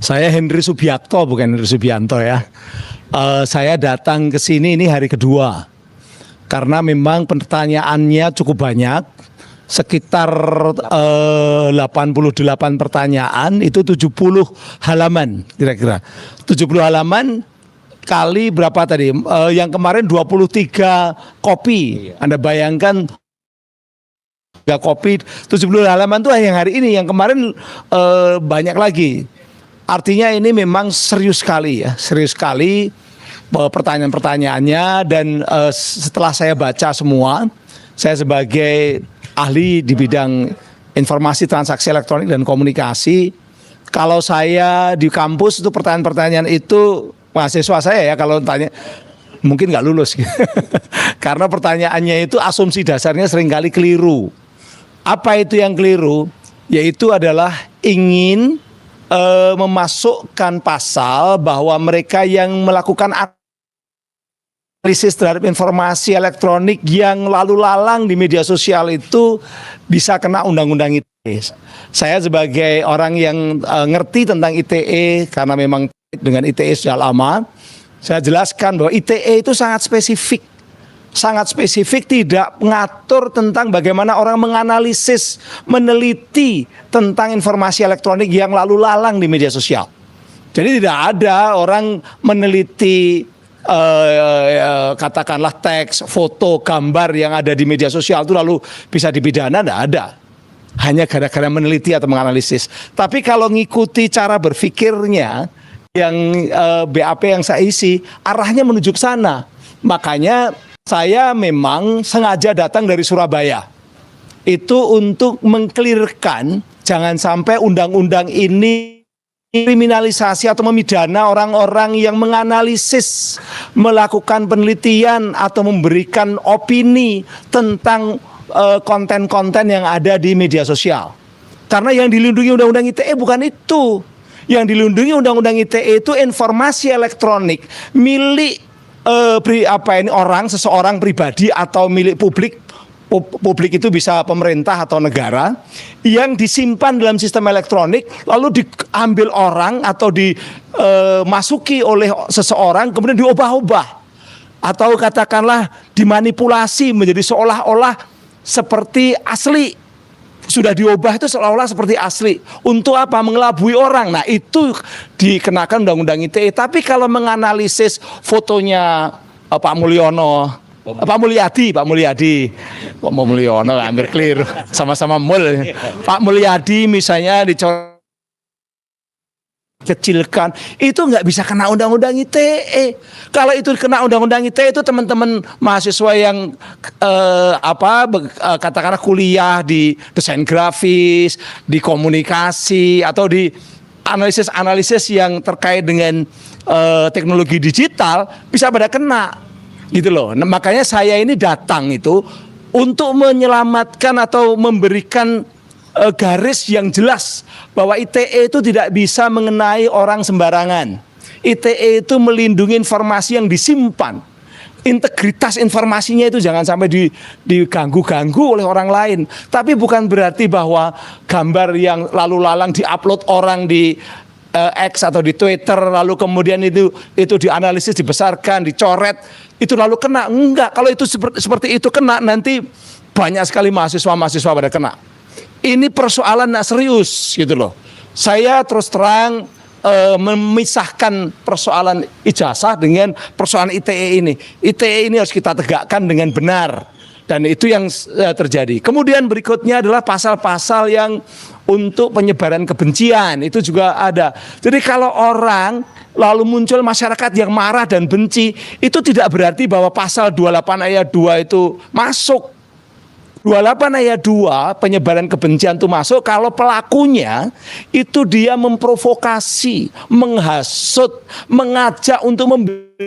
Saya Henry Subiakto, bukan Henry Subianto ya. Saya datang ke sini ini hari kedua. Karena memang pertanyaannya cukup banyak. Sekitar 88 pertanyaan, itu 70 halaman kira-kira. 70 halaman kali berapa tadi? Yang kemarin 23 kopi. Anda bayangkan 3 kopi, 70 halaman itu yang hari ini, yang kemarin banyak lagi. Artinya ini memang serius sekali ya, serius sekali pertanyaan-pertanyaannya. Dan setelah saya baca semua, saya sebagai ahli di bidang informasi transaksi elektronik dan komunikasi, kalau saya di kampus itu pertanyaan-pertanyaan itu mahasiswa saya ya kalau tanya mungkin nggak lulus karena pertanyaannya itu asumsi dasarnya seringkali keliru. Apa itu yang keliru? Yaitu adalah ingin memasukkan pasal bahwa mereka yang melakukan analisis terhadap informasi elektronik yang lalu lalang di media sosial itu bisa kena undang-undang ITE. Saya sebagai orang yang ngerti tentang ITE karena memang dengan ITE sudah lama, saya jelaskan bahwa ITE itu sangat spesifik, tidak mengatur tentang bagaimana orang menganalisis, meneliti tentang informasi elektronik yang lalu lalang di media sosial. Jadi tidak ada orang meneliti katakanlah teks, foto, gambar yang ada di media sosial itu lalu bisa dipidana, tidak ada. Hanya gara-gara meneliti atau menganalisis. Tapi kalau ngikuti cara berpikirnya yang BAP yang saya isi, arahnya menuju ke sana. Makanya saya memang sengaja datang dari Surabaya. Itu untuk mengklirkan jangan sampai undang-undang ini kriminalisasi atau memidana orang-orang yang menganalisis, melakukan penelitian atau memberikan opini tentang konten-konten yang ada di media sosial. Karena yang dilindungi undang-undang ITE bukan itu. Yang dilindungi undang-undang ITE itu informasi elektronik milik seseorang pribadi atau milik publik. Publik itu bisa pemerintah atau negara yang disimpan dalam sistem elektronik lalu diambil orang atau dimasuki oleh seseorang kemudian diubah-ubah atau katakanlah dimanipulasi menjadi seolah-olah seperti asli, sudah diubah itu seolah-olah seperti asli. Untuk apa? Mengelabui orang. Nah itu dikenakan undang-undang ITE. Tapi kalau menganalisis fotonya Pak Mulyono, Pak Mulyadi, kok mau Mulyono hampir clear, sama-sama mul. Pak Mulyadi misalnya dikecilkan, itu nggak bisa kena undang-undang ITE. Kalau itu kena undang-undang ITE itu teman-teman mahasiswa yang katakanlah kuliah di desain grafis, di komunikasi atau di analisis yang terkait dengan teknologi digital bisa pada kena. Gitu loh. Nah, makanya saya ini datang itu untuk menyelamatkan atau memberikan garis yang jelas bahwa ITE itu tidak bisa mengenai orang sembarangan. ITE itu melindungi informasi yang disimpan. Integritas informasinya itu jangan sampai diganggu-ganggu oleh orang lain. Tapi bukan berarti bahwa gambar yang lalu lalang diupload orang di X atau di Twitter lalu kemudian itu dianalisis, dibesarkan, dicoret, itu lalu kena. Enggak, kalau itu seperti itu kena nanti banyak sekali mahasiswa pada kena. Ini persoalan serius gitu loh. Saya terus terang memisahkan persoalan ijazah dengan persoalan ITE ini. ITE ini harus kita tegakkan dengan benar. Dan itu yang terjadi. Kemudian berikutnya adalah pasal-pasal yang untuk penyebaran kebencian. Itu juga ada. Jadi kalau orang lalu muncul masyarakat yang marah dan benci, itu tidak berarti bahwa pasal 28 ayat 2 itu masuk. 28 ayat 2 penyebaran kebencian itu masuk kalau pelakunya itu dia memprovokasi, menghasut, mengajak untuk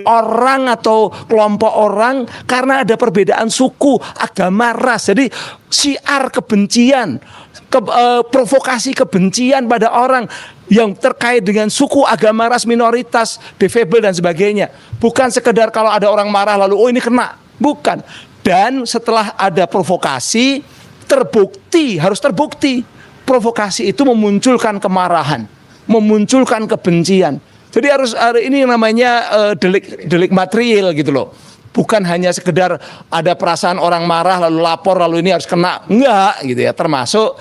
orang atau kelompok orang karena ada perbedaan suku, agama, ras. Jadi syiar kebencian, provokasi kebencian pada orang yang terkait dengan suku, agama, ras, minoritas, difabel dan sebagainya. Bukan sekedar kalau ada orang marah lalu ini kena, bukan. Dan setelah ada provokasi, harus terbukti provokasi itu memunculkan kemarahan. memunculkan kebencian. Jadi harus ini namanya delik material gitu loh. Bukan hanya sekedar ada perasaan orang marah lalu lapor lalu ini harus kena, enggak gitu ya. Termasuk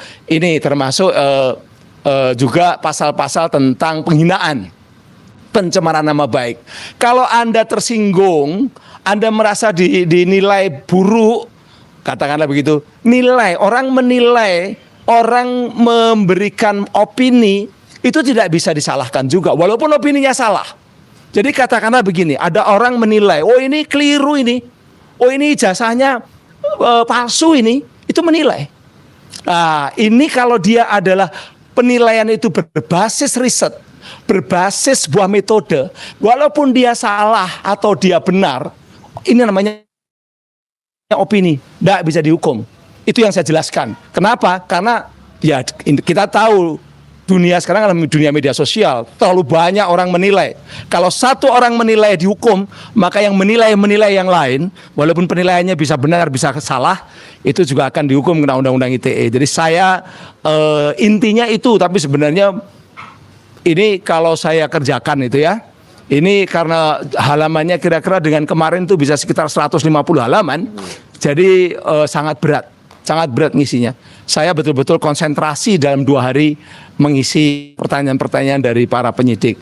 juga pasal-pasal tentang penghinaan, pencemaran nama baik. Kalau Anda tersinggung, Anda merasa dinilai buruk, katakanlah begitu, orang menilai, orang memberikan opini, itu tidak bisa disalahkan juga, walaupun opininya salah. Jadi katakanlah begini, ada orang menilai, oh ini keliru ini, oh ini ijazahnya palsu ini, itu menilai. Nah, ini kalau dia adalah penilaian itu berbasis riset, berbasis sebuah metode, walaupun dia salah atau dia benar, ini namanya opini, tidak bisa dihukum. Itu yang saya jelaskan. Kenapa? Karena ya kita tahu dunia sekarang adalah dunia media sosial, terlalu banyak orang menilai. Kalau satu orang menilai dihukum, maka yang menilai yang lain, walaupun penilaiannya bisa benar, bisa salah, itu juga akan dihukum kena undang-undang ITE. Jadi saya intinya itu, tapi sebenarnya ini kalau saya kerjakan itu ya, ini karena halamannya kira-kira dengan kemarin itu bisa sekitar 150 halaman, jadi sangat berat ngisinya. Saya betul-betul konsentrasi dalam 2 hari mengisi pertanyaan-pertanyaan dari para penyidik.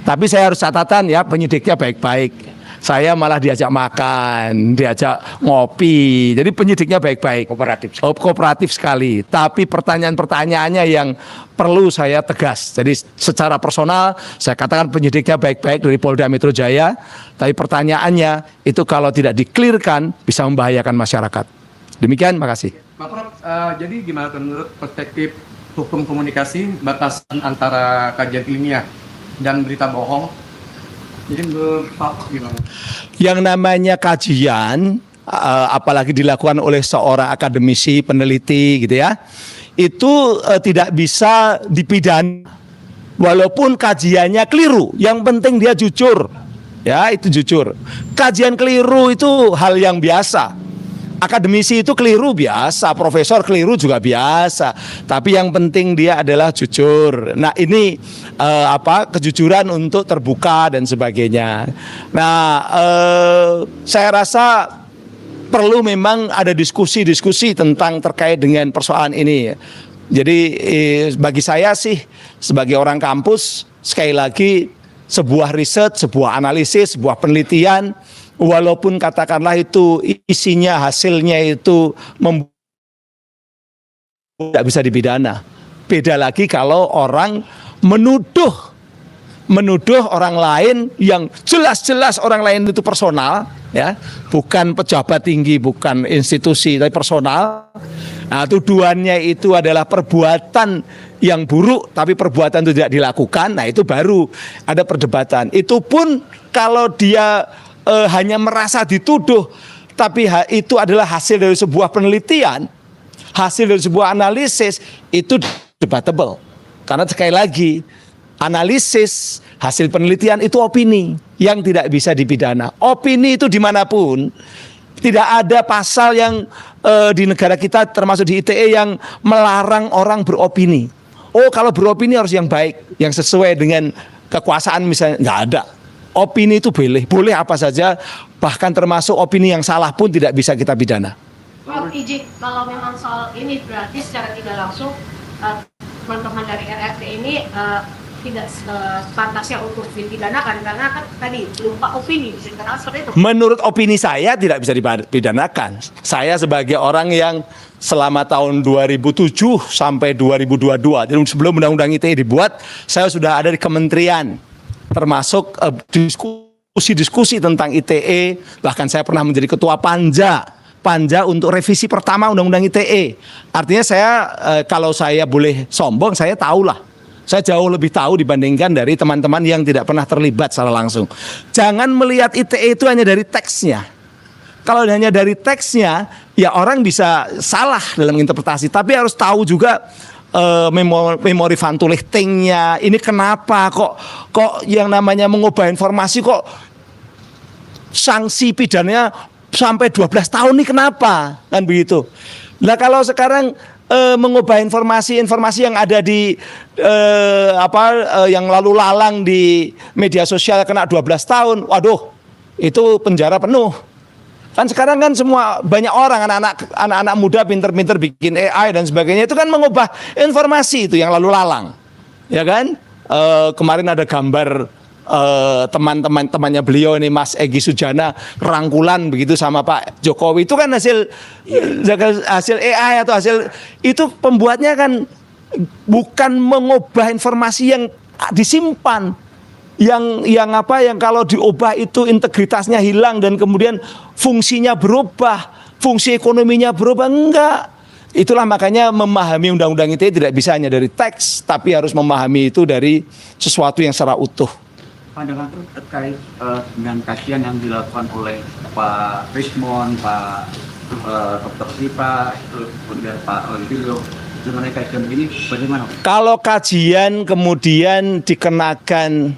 Tapi saya harus catatan ya, penyidiknya baik-baik. Saya malah diajak makan, diajak ngopi. Jadi penyidiknya baik-baik. Kooperatif sekali. Tapi pertanyaan-pertanyaannya yang perlu saya tegas. Jadi secara personal saya katakan penyidiknya baik-baik dari Polda Metro Jaya. Tapi pertanyaannya itu kalau tidak diklirkan bisa membahayakan masyarakat. Demikian, makasih. Pak Prof, jadi gimana menurut perspektif hukum komunikasi batasan antara kajian ilmiah dan berita bohong? Jadi menurut Pak gimana? Yang namanya kajian, apalagi dilakukan oleh seorang akademisi, peneliti gitu ya, itu tidak bisa dipidana walaupun kajiannya keliru. Yang penting dia jujur, ya itu jujur. Kajian keliru itu hal yang biasa. Akademisi itu keliru biasa, profesor keliru juga biasa. Tapi yang penting dia adalah jujur. Nah ini kejujuran untuk terbuka dan sebagainya. Nah saya rasa perlu memang ada diskusi-diskusi tentang terkait dengan persoalan ini. Jadi bagi saya sih sebagai orang kampus, sekali lagi sebuah riset, sebuah analisis, sebuah penelitian, walaupun katakanlah itu isinya, hasilnya itu tidak bisa dipidana. Beda lagi kalau orang menuduh orang lain yang jelas-jelas orang lain itu personal, ya, bukan pejabat tinggi, bukan institusi, tapi personal. Nah, tuduhannya itu adalah perbuatan yang buruk, tapi perbuatan itu tidak dilakukan. Nah, itu baru ada perdebatan. Itu pun kalau dia hanya merasa dituduh, tapi itu adalah hasil dari sebuah penelitian, hasil dari sebuah analisis, itu debatable. Karena sekali lagi, analisis, hasil penelitian itu opini yang tidak bisa dipidana. Opini itu dimanapun, tidak ada pasal yang di negara kita termasuk di ITE yang melarang orang beropini. Oh kalau beropini harus yang baik, yang sesuai dengan kekuasaan misalnya, nggak ada. Opini itu boleh apa saja, bahkan termasuk opini yang salah pun tidak bisa kita pidana. Pak izin, kalau memang soal ini berarti secara tidak langsung teman-teman dari RRT ini tidak pantasnya untuk dipidanakan karena kan tadi lupa opini, bisa dikatakan seperti itu. Menurut opini saya tidak bisa dipidanakan. Saya sebagai orang yang selama tahun 2007 sampai 2022, jadi sebelum Undang-Undang ITE dibuat, saya sudah ada di kementerian, termasuk diskusi-diskusi tentang ITE, bahkan saya pernah menjadi ketua panja untuk revisi pertama Undang-Undang ITE. Artinya saya kalau saya boleh sombong, saya tahulah. Saya jauh lebih tahu dibandingkan dari teman-teman yang tidak pernah terlibat secara langsung. Jangan melihat ITE itu hanya dari teksnya. Kalau hanya dari teksnya, ya orang bisa salah dalam interpretasi. Tapi harus tahu juga memori van toelichtingnya. Ini kenapa kok yang namanya mengubah informasi kok sanksi pidananya sampai 12 tahun nih kenapa? Kan begitu. Nah kalau sekarang mengubah informasi yang ada di yang lalu lalang di media sosial kena 12 tahun. Waduh, itu penjara penuh. Kan sekarang kan semua banyak orang anak-anak muda pinter-pinter bikin AI dan sebagainya, itu kan mengubah informasi itu yang lalu lalang. Ya kan? Kemarin ada gambar temannya beliau ini, Mas Egy Sujana, rangkulan begitu sama Pak Jokowi, itu kan hasil AI atau hasil itu. Pembuatnya kan bukan mengubah informasi yang disimpan, yang kalau diubah itu integritasnya hilang dan kemudian fungsinya berubah, fungsi ekonominya berubah. Enggak. Itulah makanya memahami undang-undang ITE tidak bisa hanya dari teks, tapi harus memahami itu dari sesuatu yang secara utuh. Pandangan terkait dengan kajian yang dilakukan oleh Pak Rismon, Pak Dr. Sipa, kemudian Pak Olivio, mengenai kajian ini bagaimana? Kalau kajian kemudian dikenakan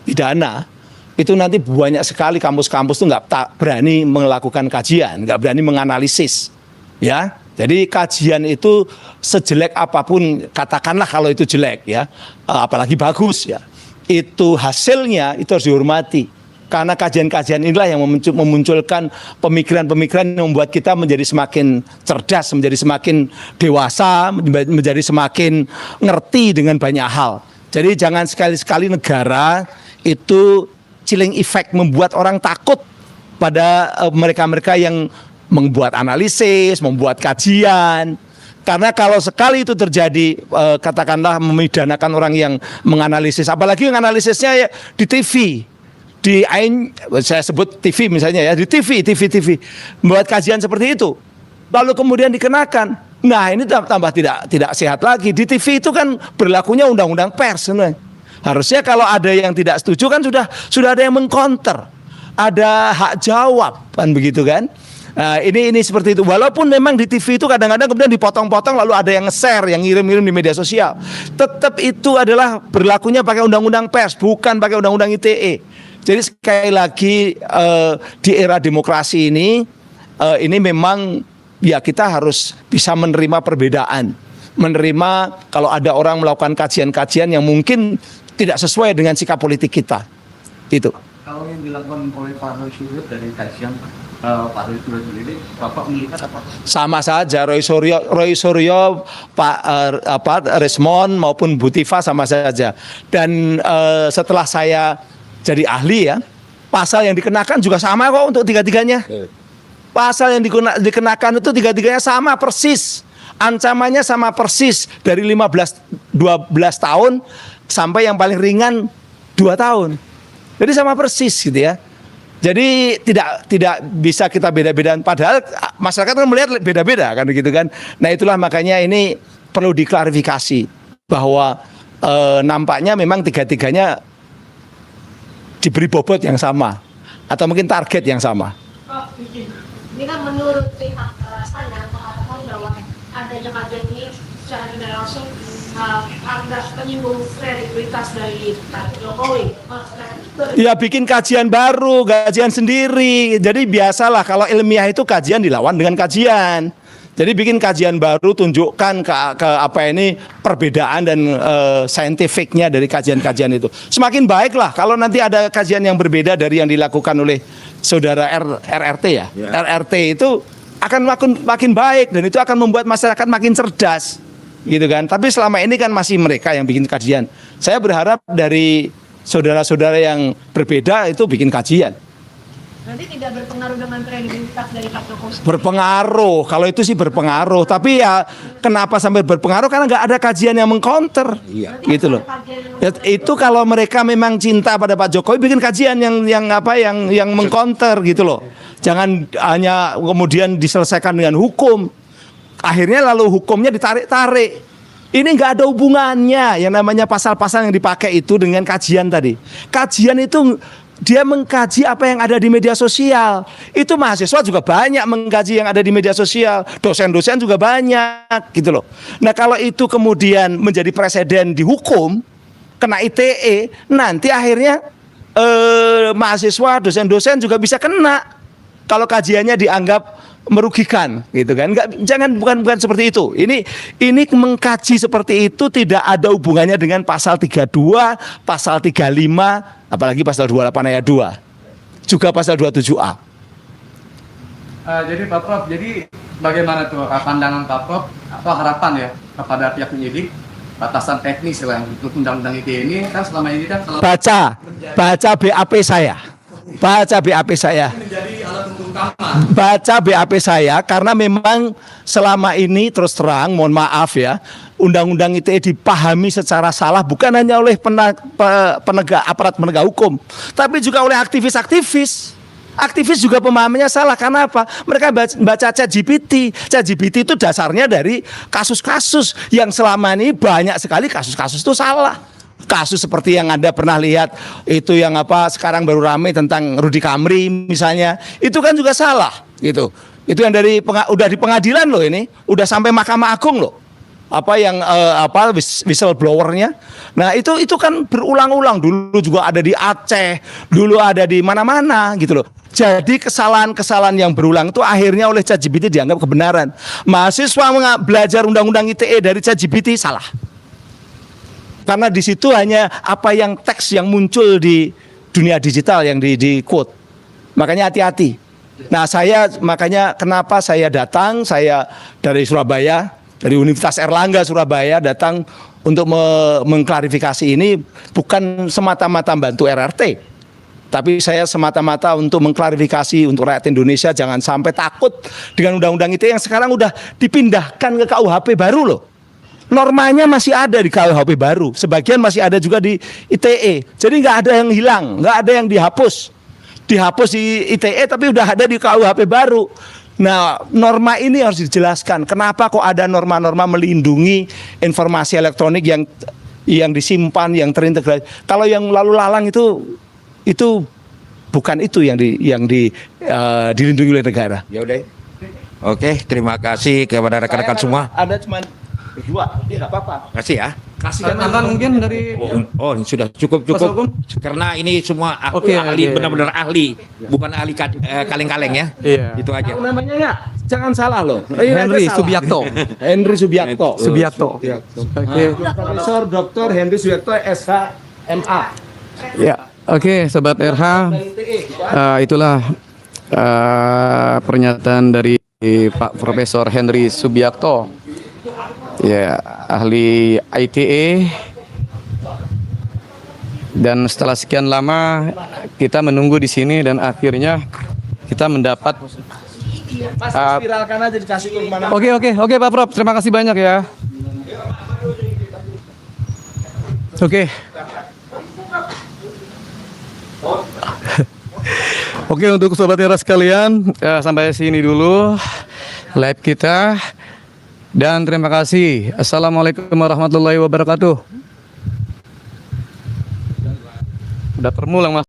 pidana, itu nanti banyak sekali kampus-kampus itu nggak berani melakukan kajian, nggak berani menganalisis, ya. Jadi kajian itu sejelek apapun, katakanlah kalau itu jelek, ya, apalagi bagus, ya. Itu hasilnya itu harus dihormati, karena kajian-kajian inilah yang memunculkan pemikiran-pemikiran yang membuat kita menjadi semakin cerdas, menjadi semakin dewasa, menjadi semakin ngerti dengan banyak hal. Jadi jangan sekali-sekali negara itu chilling effect, membuat orang takut pada mereka-mereka yang membuat analisis, membuat kajian. Karena kalau sekali itu terjadi, katakanlah memidanakan orang yang menganalisis, apalagi menganalisisnya ya di TV, saya sebut TV misalnya ya, di TV, membuat kajian seperti itu, lalu kemudian dikenakan. Nah ini tambah tidak sehat lagi. Di TV itu kan berlakunya undang-undang pers sebenarnya. Harusnya kalau ada yang tidak setuju kan sudah ada yang mengcounter, ada hak jawab kan begitu kan. Nah, ini seperti itu. Walaupun memang di TV itu kadang-kadang kemudian dipotong-potong lalu ada yang nge-share, yang ngirim-ngirim di media sosial. Tetap itu adalah berlakunya pakai undang-undang pers, bukan pakai undang-undang ITE. Jadi sekali lagi di era demokrasi ini memang ya kita harus bisa menerima perbedaan. Menerima kalau ada orang melakukan kajian-kajian yang mungkin tidak sesuai dengan sikap politik kita. Itu. Kalau yang dilakukan oleh Pak Roy Suryo dari kajian Pak Roy Suryo sendiri, Bapak melihat apa? Sama saja Roy Suryo, Pak Rismon maupun Bu Tifa sama saja. Dan setelah saya jadi ahli ya, pasal yang dikenakan juga sama kok untuk tiga-tiganya. Pasal yang dikenakan itu tiga-tiganya sama persis. Ancamannya sama persis dari 12 tahun sampai yang paling ringan 2 tahun. Jadi sama persis gitu ya. Jadi tidak bisa kita beda-bedaan, padahal masyarakat kan melihat beda-beda kan begitu kan. Nah itulah makanya ini perlu diklarifikasi bahwa nampaknya memang tiga-tiganya diberi bobot yang sama atau mungkin target yang sama. Oh, ini kan menurut pihak saya mengatakan bahwa adanya kajian ini secara tidak langsung agak menyinggung kredibilitas dari Pak Jokowi. Ya bikin kajian baru, kajian sendiri. Jadi biasalah kalau ilmiah itu kajian dilawan dengan kajian. Jadi bikin kajian baru, tunjukkan ke apa ini perbedaan dan saintifiknya dari kajian-kajian itu. Semakin baiklah kalau nanti ada kajian yang berbeda dari yang dilakukan oleh saudara RRT ya. RRT itu akan makin baik dan itu akan membuat masyarakat makin cerdas. Gitu kan. Tapi selama ini kan masih mereka yang bikin kajian. Saya berharap dari saudara-saudara yang berbeda itu bikin kajian. Nanti tidak berpengaruh dengan kredibilitas dari Pak Jokowi. Berpengaruh, kalau itu sih berpengaruh. Tapi ya kenapa sampai berpengaruh? Karena nggak ada kajian yang mengcounter. Iya. Gitu loh. Ya, itu kalau mereka memang cinta pada Pak Jokowi, bikin kajian yang mengcounter gitu loh. Jangan hanya kemudian diselesaikan dengan hukum. Akhirnya lalu hukumnya ditarik-tarik. Ini nggak ada hubungannya yang namanya pasal-pasal yang dipakai itu dengan kajian tadi. Kajian itu dia mengkaji apa yang ada di media sosial. Itu mahasiswa juga banyak mengkaji yang ada di media sosial. Dosen-dosen juga banyak gitu loh. Nah kalau itu kemudian menjadi presiden di hukum, kena ITE, nanti akhirnya mahasiswa, dosen-dosen juga bisa kena. Kalau kajiannya dianggap merugikan gitu kan. Bukan seperti itu. Ini mengkaji seperti itu tidak ada hubungannya dengan pasal 32, pasal 35, apalagi pasal 28 ayat 2. Juga pasal 27A. Jadi Pak Prof, jadi bagaimana tuh pandangan Pak Prof atau harapan ya kepada pihak penyidik batasan teknis lah untuk undang-undang ITE ini kan selama ini kan Baca BAP saya. Baca BAP saya. menjadi alat untuk utama. Baca BAP saya karena memang selama ini terus terang mohon maaf ya, undang-undang ITE dipahami secara salah bukan hanya oleh aparat penegak hukum, tapi juga oleh aktivis-aktivis. Aktivis juga pemahamannya salah. Karena apa? Mereka baca ChatGPT. ChatGPT itu dasarnya dari kasus-kasus yang selama ini banyak sekali kasus-kasus itu salah. Kasus seperti yang Anda pernah lihat itu yang apa sekarang baru ramai tentang Rudy Kamri misalnya, itu kan juga salah gitu. Itu yang udah di pengadilan loh ini, udah sampai Mahkamah Agung loh. Apa yang whistleblowernya. Nah, itu kan berulang-ulang, dulu juga ada di Aceh, dulu ada di mana-mana gitu loh. Jadi kesalahan-kesalahan yang berulang itu akhirnya oleh ChatGPT dianggap kebenaran. Mahasiswa belajar undang-undang ITE dari ChatGPT salah. Karena di situ hanya apa yang teks yang muncul di dunia digital yang di quote. Makanya hati-hati. Nah, makanya kenapa saya datang, saya dari Surabaya, dari Universitas Erlangga Surabaya datang untuk mengklarifikasi ini bukan semata-mata bantu RRT. Tapi saya semata-mata untuk mengklarifikasi untuk rakyat Indonesia jangan sampai takut dengan undang-undang ITE yang sekarang udah dipindahkan ke KUHP baru loh. Normanya masih ada di KUHP baru, sebagian masih ada juga di ITE. Jadi nggak ada yang hilang, nggak ada yang dihapus. Dihapus di ITE tapi udah ada di KUHP baru. Nah, norma ini harus dijelaskan. Kenapa kok ada norma-norma melindungi informasi elektronik yang disimpan, yang terintegrasi. Kalau yang lalu lalang itu bukan itu yang dilindungi oleh negara. Ya udah. Oke, terima kasih kepada rekan-rekan semua. Ada cuma berdua, tidak apa-apa. Kasih ya. Kasih Tambahan mungkin dari Oh, ini sudah cukup. Karena ini semua ahli, benar-benar ahli, bukan ahli kaleng-kaleng ya. Iya. Itu aja. Tahu namanya nggak? Jangan salah loh. Henry Subiakto. Henry Subiakto. Oke. Profesor Dr. Henry Subiakto SH MA. Ya, oke, Sobat RH, itulah pernyataan dari Pak Profesor Henry Subiakto, ya, ahli ITE. Dan setelah sekian lama kita menunggu di sini dan akhirnya kita mendapat. Mas, viralkan aja dikasih ke mana. Oke Pak Prof, terima kasih banyak ya. Oke. Oke, untuk sobat era sekalian, sampai sini dulu live kita. Dan terima kasih. Assalamualaikum warahmatullahi wabarakatuh. Udah termulang Mas.